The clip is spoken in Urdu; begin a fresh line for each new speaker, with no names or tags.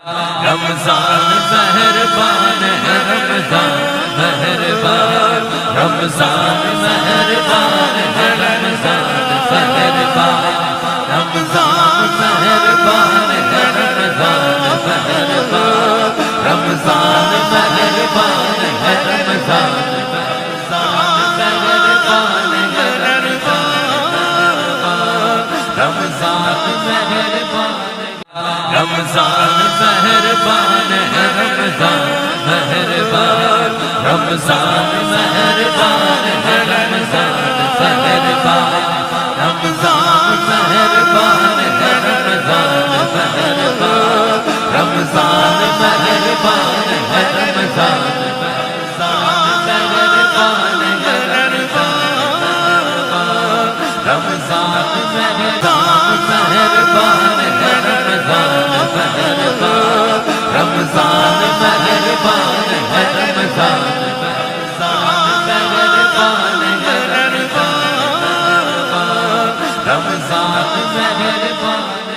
رمضان مہربان ہے رمضان مہربان، رمضان مہربان ہے رمضان مہربان، رمضان مہربان ہے رمضان مہربان، رمضان مہربان ہے رمضان مہربان ہے رمضان مہربان، رمضان مہربان ہے رمضان مہربان، رمضان مہربان ہے رمضان مہربان، رمضان مہربان ہے رمضان مہربان، رمضان مہربان ہے رمضان مہربان ہے رمضان مہربان ہے رمضان مہربان، رمضان مہربان ہے رمضان مہربان ہے رمضان مہربان